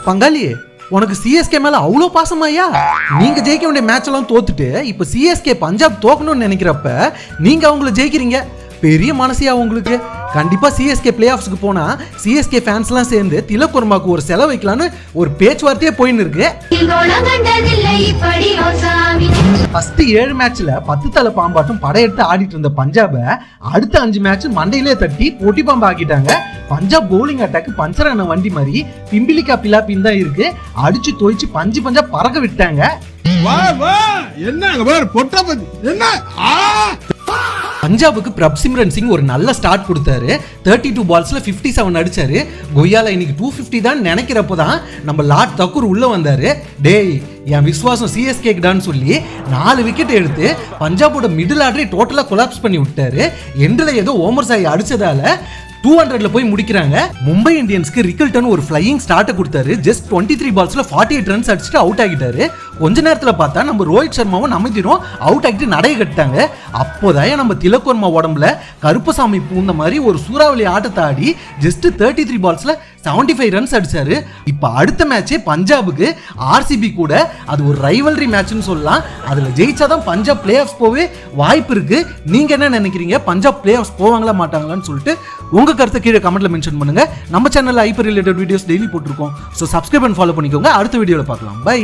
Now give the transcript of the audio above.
பங்காளி உனக்கு சிஎஸ்கே மேல அவ்வளோ பாசமாயா? நீங்க ஜெயிக்க வேண்டிய மேட்ச் எல்லாம் தோத்துட்டு இப்ப சிஎஸ்கே பஞ்சாப் தோக்கணும்னு நினைக்கிறப்ப நீங்க அவங்கள ஜெயிக்கிறீங்க. பெரிய மனசியா உங்களுக்கு. கண்டிப்பா சிஎஸ்கே பிளே ஆஃப்ஸ்க்கு போனா சிஎஸ்கே ஃபேன்ஸ் எல்லாம் சேர்ந்து திலக் வர்மாக்கு ஒரு செலவு வைக்கலான்னு ஒரு பேச்சுவார்த்தையே போயின்னு இருக்கு. ஃபர்ஸ்ட் 7 மேட்ச்ல 10 தலை பாம்பாட்டும் படையெடுத்து ஆடிட்டு இருந்த பஞ்சாப அடுத்த 5 மேட்ச் மண்டையிலே தட்டி பொட்டி பாம்பு ஆக்கிட்டாங்க. பஞ்சாப் பவுலிங் அட்டாக் பஞ்சரான வண்டி மாதிரி பிம்பிலிக்கா பிலாப்பின் தான் இருக்கு. அடிச்சு தோய்ச்சு பஞ்சா பறக்க விட்டாங்க. பஞ்சாபுக்கு பிரப்சிம்ரன் சிங் ஒரு நல்ல ஸ்டார்ட் கொடுத்தாரு. 32 பால்ஸ்ல 57 அடிச்சாரு. கொய்யால இன்னைக்கு 250 தான் நினைக்கிறப்பதான் நம்ம லார்ட் தக்கூர் உள்ள வந்தாரு. டேய் என் விசுவாசம் சிஎஸ்கேக்கு தான் சொல்லி 4 விக்கெட் எடுத்து பஞ்சாபோட மிடில் ஆர்டரை டோட்டலா கொலாப்ஸ் பண்ணி விட்டாரு. எண்ட்ல ஏதோ ஓமர் சாய் அடிச்சதால 200ல போய் முடிக்கிறாங்க. மும்பை இந்தியன்ஸ்க்கு ரிக்கல்டன் ஒரு ஃப்ளையிங் ஸ்டார்ட் கொடுத்தாரு. ஜஸ்ட் 23 பால்ஸ்ல 48 ரன்ஸ் அடிச்சுட்டு அவுட் ஆகிட்டாரு. கொஞ்ச நேரத்துல பார்த்தா நம்ம ரோஹித் சர்மாவும் நம்பித்திரும் அவுட் ஆகிட்டு நடைய கட்டாங்க. அப்போதான் நம்ம திலக் வர்மா உடம்புல கருப்பசாமி பூந்த மாதிரி ஒரு சூறாவளி ஆட்டத்தை ஆடி ஜஸ்ட் 33 பால்ஸ்ல 75 ரன்ஸ் அடிச்சாரு. இப்ப அடுத்த மேட்சே பஞ்சாபுக்கு ஆர்சிபி கூட. அது ஒரு ரைவல்ரி மேட்ச்னு சொல்லலாம். அதுல ஜெயிச்சாதான் பஞ்சாப் பிளே ஆஃப்ஸ் போவே வாய்ப்பு இருக்கு. நீங்க என்ன நினைக்கிறீங்க? பஞ்சாப் பிளே ஆஃப்ஸ் போவாங்களா மாட்டாங்களான்னு சொல்லிட்டு உங்க கருத்தை கீழே கமெண்ட்ல மென்ஷன் பண்ணுங்க. நம்ம சேனல்ல ஐபிஎல் ரிலேட்டட் வீடியோஸ் டெய்லி போட்டுருக்கோம். ஸோ சப்ஸ்கிரைப் அண்ட் ஃபாலோ பண்ணிக்கோங்க. அடுத்த வீடியோல பார்க்கலாம். பை.